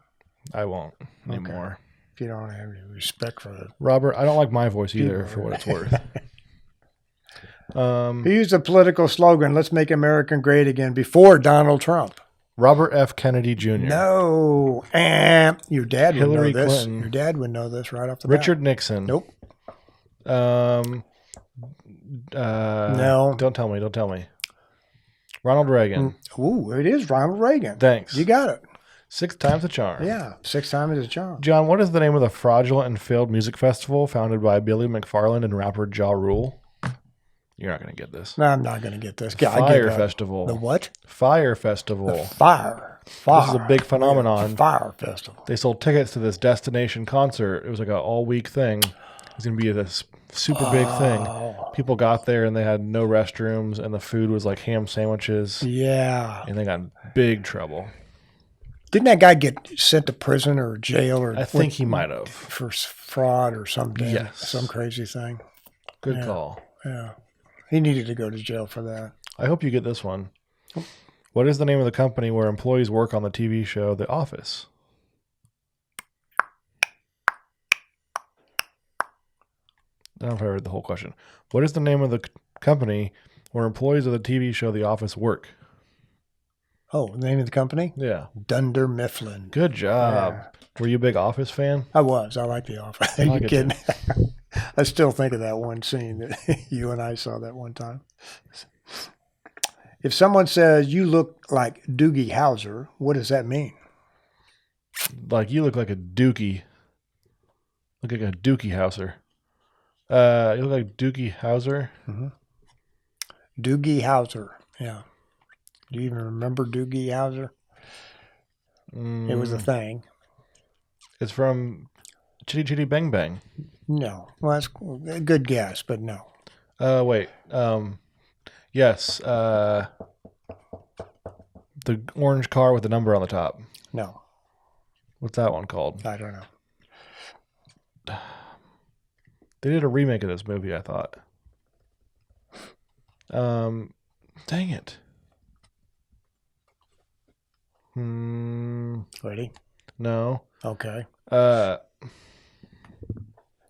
I won't anymore. if you don't have any respect for it. Robert, I don't like my voice either, for what it's worth. He used a political slogan, "Let's make America great again," before Donald Trump. Robert F. Kennedy Jr. No, your dad would Hillary know this. Clinton. Your dad would know this right off the bat. Richard Nixon. Nope. No. Don't tell me. Ronald Reagan. Ooh, it is Ronald Reagan. Thanks. You got it. 6 times the charm. Yeah, 6 times his charm. John, what is the name of the fraudulent and failed music festival founded by Billy McFarland and rapper Ja Rule? You're not going to get this. No, I'm not going to get this. I Fire give up. Festival. The what? Fire Festival. Fire. This is a big phenomenon. Fire Festival. They sold tickets to this destination concert. It was like an all-week thing. It was going to be this super big thing. People got there and they had no restrooms, and the food was like ham sandwiches, Yeah. and they got in big trouble. Didn't that guy get sent to prison or jail or I think he might have. for fraud or something? Yes. Some crazy thing. Good call. Yeah. He needed to go to jail for that. I hope you get this one. What is the name of the company where employees work on the TV show The Office? I don't know if I read the whole question. What is the name of the company where employees of the TV show The Office work? Oh, the name of the company? Yeah. Dunder Mifflin. Good job. Were you a big Office fan? I was. I like The Office. Are like you it kidding? I still think of that one scene that you and I saw that one time. If someone says you look like Doogie Howser, what does that mean? Like you look like a dookie. Look like a dookie houser. You look like Doogie Howser. Mm-hmm. Doogie Howser. Yeah. Do you even remember Doogie Howser? It was a thing. It's from Chitty Chitty Bang Bang. No. Well, that's a good guess, but no. Wait. Yes. The orange car with the number on the top. No. What's that one called? I don't know. They did a remake of this movie, I thought. Dang it. Ready? No. Okay.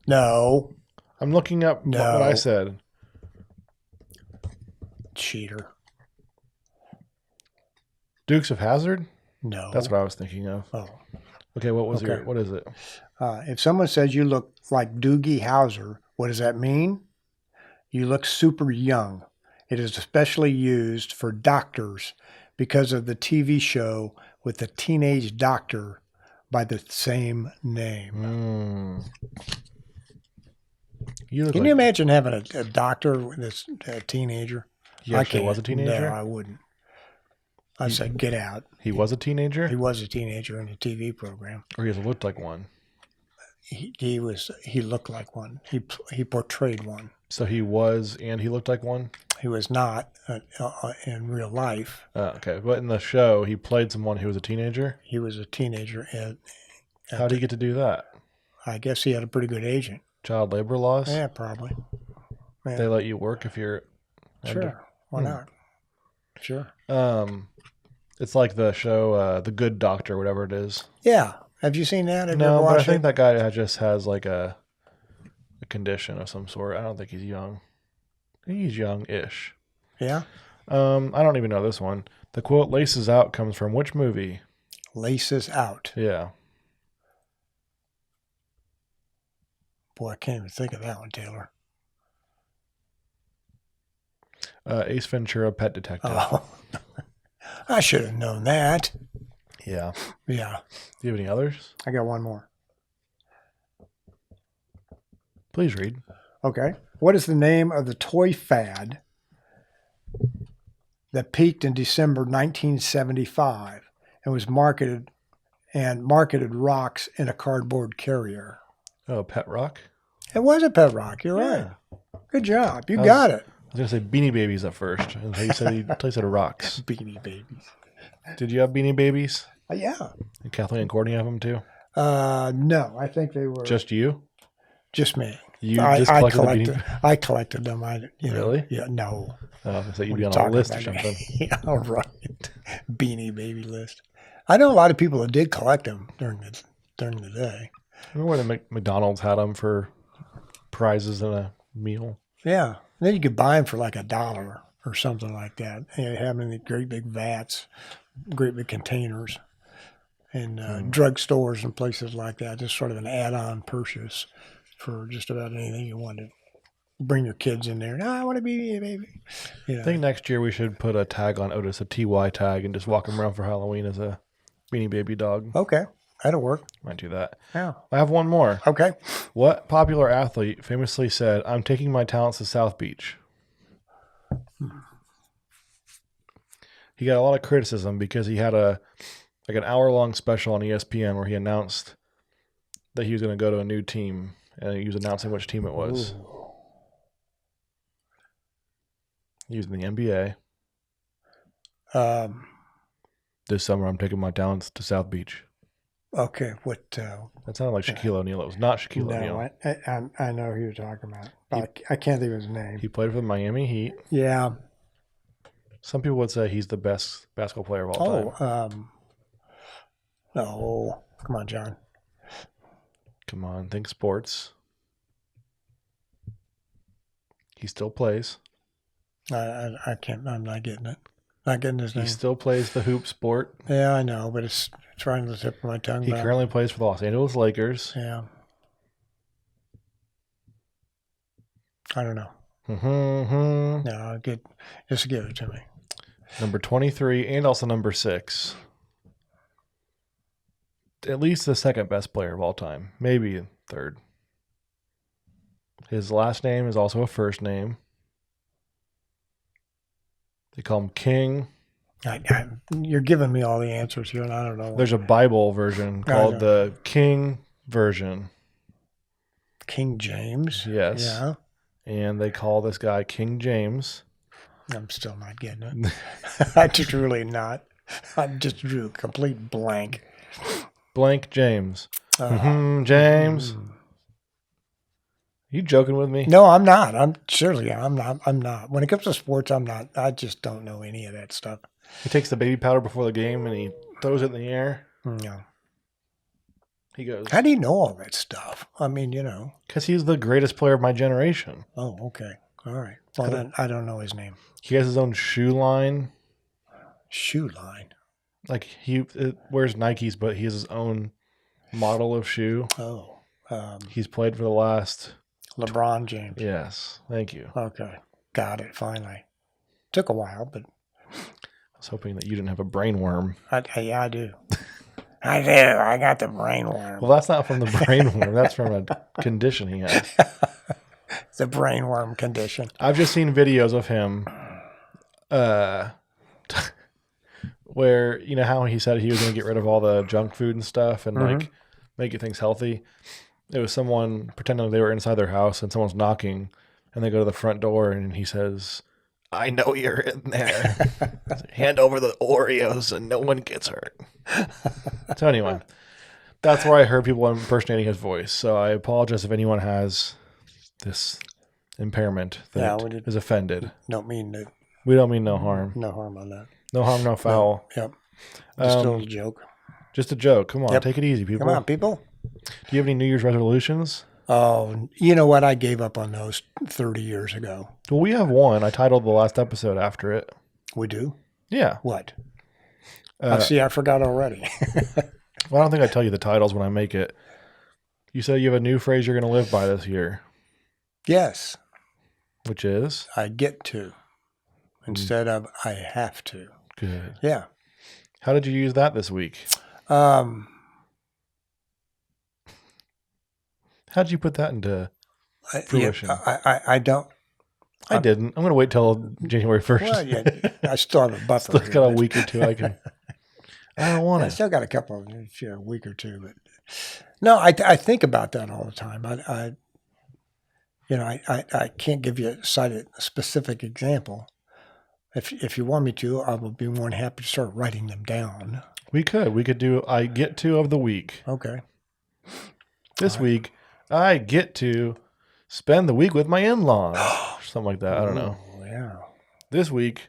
No. I'm looking up No. what I said. Cheater. Dukes of Hazzard? No. That's what I was thinking of. Oh. Okay, what was Okay. what is it? If someone says you look like Doogie Howser, what does that mean? You look super young. It is especially used for doctors because of the TV show with the teenage doctor by the same name. Can you imagine having a doctor that's a teenager? He actually was a teenager? No, I wouldn't. I said, get out. He was a teenager? He was a teenager in a TV program. Or he just looked like one? He looked like one. He portrayed one. So he was, and he looked like one? He was not in real life. Okay, but in the show, he played someone who was a teenager? He was a teenager. How did he get to do that? I guess he had a pretty good agent. Child labor laws? Yeah, probably. Yeah. They let you work if you're... Sure. Why not? Sure. It's like the show, The Good Doctor, whatever it is. Yeah. Have you seen that? Have you No, ever but I watched think it? that guy just has like a condition of some sort. I don't think he's young. I think he's young-ish. Yeah. I don't even know this one. The quote "laces out" comes from which movie? Laces out. Yeah. Boy, I can't even think of that one, Taylor. Ace Ventura, Pet Detective. Oh. I should have known that. Yeah. Yeah. Do you have any others? I got one more. Please read. Okay. What is the name of the toy fad that peaked in December 1975 and was marketed rocks in a cardboard carrier? Oh, Pet Rock? It was a pet rock. You're right. Good job. You got it. I was going to say Beanie Babies at first. And he said rocks. Beanie Babies. Did you have Beanie Babies? Yeah. And Kathleen and Courtney have them too? No, I think they were Just you? just me. You just collected the Beanie I collected them. Really? Yeah, no. So you'd What be are on you a list or talking about? something. Yeah, all right. Beanie Baby list. I know a lot of people that did collect them during the day. Remember when the McDonald's had them for prizes in a meal? Yeah. And then you could buy them for like $1 or something like that. And they have them in the great big vats, great big containers, and drugstores and places like that. Just sort of an add-on purchase for just about anything you wanted. Bring your kids in there. No, I want to be a baby. You know. I think next year we should put a tag on Otis, a TY tag, and just walk him around for Halloween as a Beanie Baby dog. Okay. That'll work. Might do that. Yeah. I have one more. Okay. What popular athlete famously said, "I'm taking my talents to South Beach"? He got a lot of criticism because he had an hour-long special on ESPN where he announced that he was going to go to a new team, and he was announcing which team it was. Ooh. He was in the NBA. This summer, I'm taking my talents to South Beach. Okay. What? That sounded like Shaquille O'Neal. It was not Shaquille O'Neal. No, I know who you're talking about. But I can't think of his name. He played for the Miami Heat. Yeah. Some people would say he's the best basketball player of all time. No. Come on, John. Come on, think sports. He still plays. I can't. I'm not getting it. Not getting his name. He still plays the hoop sport. Yeah, I know, but it's right on the tip of my tongue. He currently plays for the Los Angeles Lakers. Yeah. I don't know. Mm-hmm. No, just give it to me. number 23, and also number 6. At least the second best player of all time. Maybe third. His last name is also a first name. They call him King. You're giving me all the answers here, and I don't know. There's a Bible version called the King version. King James? Yes. Yeah. And they call this guy King James. I'm still not getting it. I just really not. I just drew a complete blank. Blank James. James. You joking with me? No, I'm not. I'm not. When it comes to sports, I'm not. I just don't know any of that stuff. He takes the baby powder before the game and he throws it in the air. No. He goes. How do you know all that stuff? I mean, Because he's the greatest player of my generation. Oh, okay. All right. Well, then I don't know his name. He has his own shoe line. Shoe line? Like he wears Nikes, but he has his own model of shoe. Oh. He's played for the last... LeBron James. Yes. Thank you. Okay. Got it, finally. Took a while, but... I was hoping that you didn't have a brain worm. Yeah, I do. I do. I got the brain worm. Well, that's not from the brain worm. That's from a condition he has. The brain worm condition. I've just seen videos of him where, how he said he was going to get rid of all the junk food and stuff and like make things healthy. It was someone pretending they were inside their house and someone's knocking and they go to the front door and he says, "I know you're in there. Hand over the Oreos and no one gets hurt." So anyway, that's where I heard people impersonating his voice. So I apologize if anyone has this impairment that is offended. Don't mean to. We don't mean no harm. No harm on that. No harm, no foul. No, yep. Just a little joke. Just a joke. Come on, take it easy, people. Come on, people. Do you have any New Year's resolutions? Oh, you know what? I gave up on those 30 years ago. Well, we have one. I titled the last episode after it. We do? Yeah. What? See, I forgot already. Well, I don't think I tell you the titles when I make it. You said you have a new phrase you're going to live by this year. Yes. Which is? I get to instead of I have to. Good. Yeah. How did you use that this week? How'd you put that into fruition? I don't. I didn't. I'm going to wait till January 1st. Well, yeah, I still have a buffer. Still got a week or two. I don't want I it. still got a couple of a week or two, but no, I think about that all the time. I can't give you a specific example. If you want me to, I will be more than happy to start writing them down. We could do I get to of the week. Okay. This week, I get to spend the week with my in-laws. Something like that. I don't know. Oh, yeah. This week,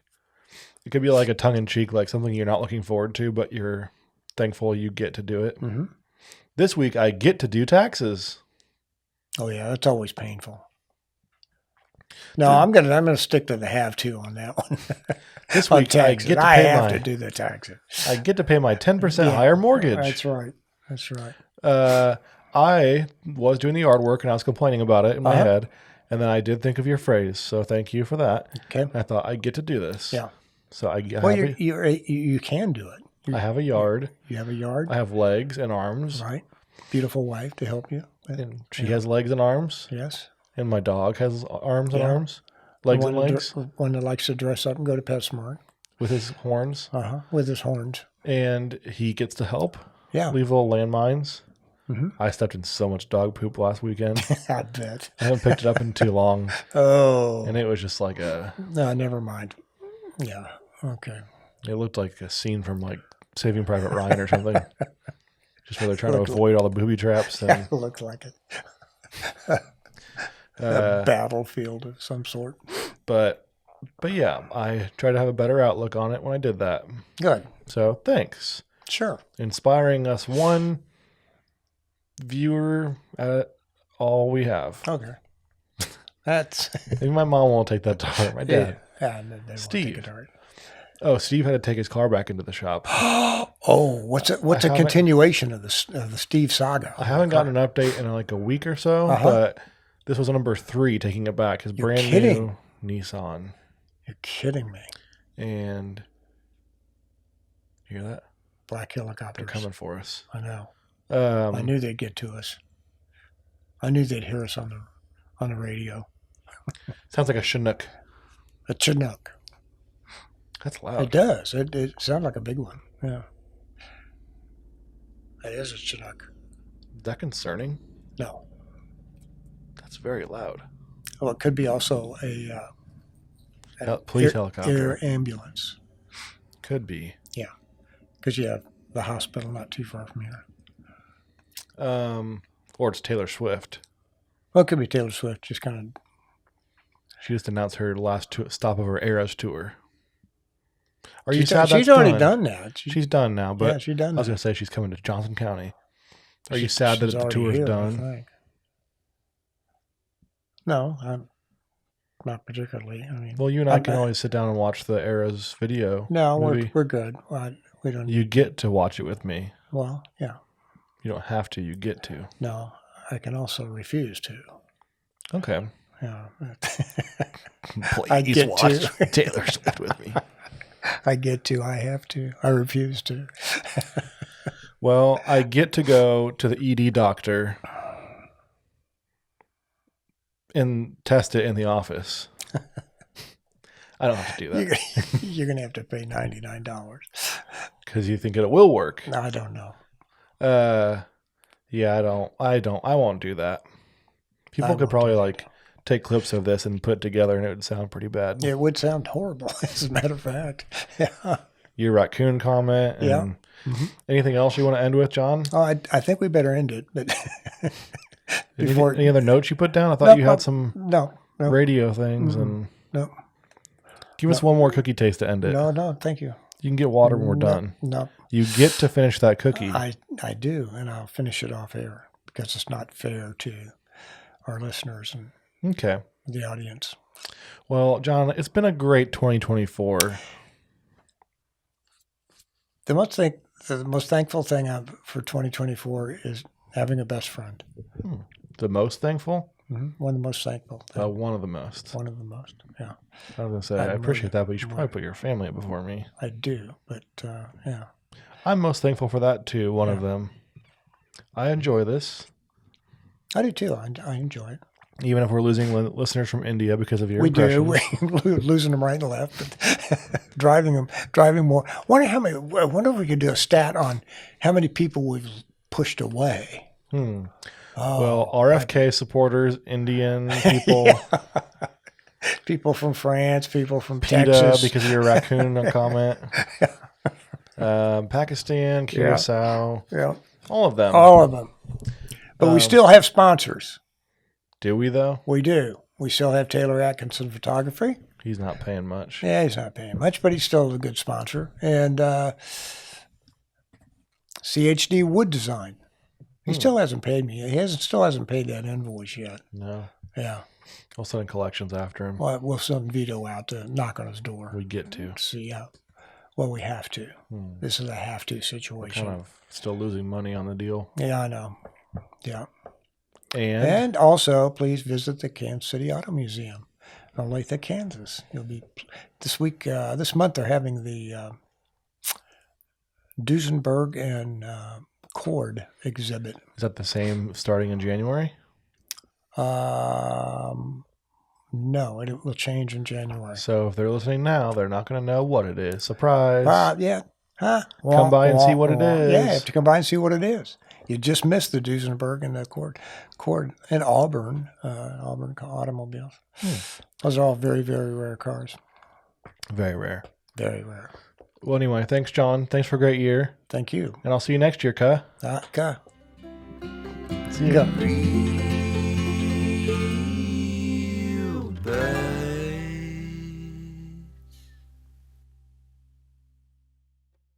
it could be like a tongue-in-cheek, like something you're not looking forward to, but you're thankful you get to do it. Mm-hmm. This week, I get to do taxes. Oh yeah, that's always painful. No, I'm gonna stick to the have to on that one. This week, I get to I pay have to do the taxes. I get to pay my 10% higher mortgage. That's right. That's right. I was doing the yard work and I was complaining about it in my head, and then I did think of your phrase, so thank you for that. Okay. I thought I get to do this. Yeah. So you can do it. I have a yard. You have a yard. I have legs and arms. Right. Beautiful wife to help you. And she has legs and arms. Yes. And my dog has arms and arms. Legs and legs. One that likes to dress up and go to PetSmart. With his horns. With his horns. And he gets to help. Yeah. Leave little landmines. Mm-hmm. I stepped in so much dog poop last weekend. I bet. I haven't picked it up in too long. Oh. And it was just like a... No, never mind. Yeah. Okay. It looked like a scene from like Saving Private Ryan or something. Just where they're trying to avoid all the booby traps. And, it looked like it. A battlefield of some sort. But yeah, I tried to have a better outlook on it when I did that. Good. So thanks. Sure. Inspiring us one viewer at all we have. Okay. That's maybe my mom won't take that to heart. My dad. Yeah, they Steve. won't take it to heart. Oh, Steve had to take his car back into the shop. Oh, what's a continuation of the Steve saga? I haven't gotten an update in like a week or so, but this was number 3 taking it back. His brand new Nissan. You're kidding me. And you hear that? Black helicopters. They're coming for us. I know. I Um, knew they'd get to us. I knew they'd hear us on the radio. sounds like a Chinook. A Chinook. That's loud. It does. It sounds like a big one. Yeah. It is a Chinook. Is that concerning? No. That's very loud. Well, it could be also a Police helicopter. air ambulance. Could be. Yeah. Because you have the hospital not too far from here. Or it's Taylor Swift. Well, it could be Taylor Swift. Just kind of. She just announced her last stop of her Eras tour. Are you sad that's She's already done that. She's done now, but yeah, she's done I was that. going to say she's coming to Johnson County. Are you sad that She's the already tour's here, I done? think. No, I'm not particularly. I mean, Well, you and I can always sit down and watch the Eras video. No, movie. we're good. We don't. You get to watch it with me. Well, yeah. You don't have to. You get to. No, I can also refuse to. Okay. Yeah. Please I get watch to. Taylor Swift with me. I get to. I have to. I refuse to. Well, I get to go to the ED doctor and test it in the office. I don't have to do that. You're going to have to pay $99. Because you think it will work. No, I don't know. Yeah, I won't do that. People could won't probably do like take clips of this and put it together and it would sound pretty bad. It would sound horrible, as a matter of fact. Yeah. Your raccoon comment and Yeah. Mm-hmm. anything else you want to end with, John? Oh, I think we better end it, but Any other notes you put down? I thought you had some no radio things and no give us one more cookie taste to end it. no, thank you. You can get water when we're done. No, You get to finish that cookie. I do, and I'll finish it off air because it's not fair to our listeners and Okay. the audience. Well, John, it's been a great 2024. The most thankful thing for 2024 is having a best friend. The most thankful? Mm-hmm. One of the most thankful. One of the most. One of the most. Yeah, I was going to say, I appreciate that, but you should probably put your family before me. I do, but yeah. I'm most thankful for that, too. One of them. I enjoy this. I do too. I enjoy it. Even if we're losing listeners from India because of your We impressions. do. We're losing them right and left, but driving more. Wonder if we could do a stat on how many people we've pushed away. Well, RFK supporters, Indian people, People from France, people from PETA Texas. because of your raccoon comment, Pakistan, Curacao, Yeah, all of them. all of them. But we still have sponsors. Do we, though? We do. We still have Taylor Atkinson Photography. He's not paying much. Yeah, he's not paying much, but he's still a good sponsor. And CHD Wood Design. He still hasn't paid me. Still hasn't paid that invoice yet. No. Yeah. We'll send collections after him. Well, we'll send Vito out to knock on his door. We get to. See how. Well, we have to. This is a have-to situation. Kind of still losing money on the deal. Yeah, I know. Yeah. And also, please visit the Kansas City Auto Museum in Olathe, Kansas. You'll be this month. They're having the Duesenberg and Cord exhibit. is that the same starting in January? No, it will change in January. So if they're listening now, they're not going to know what it is. Surprise. Yeah. Huh? Come by and see what it is. Yeah, you have to come by and see what it is. You just missed the Duesenberg and the Cord and Auburn automobiles. Those are all very, very rare cars. Very rare. Very rare. Well, anyway, thanks, John. Thanks for a great year. Thank you. And I'll see you next year, Ka. Okay. See you. Go.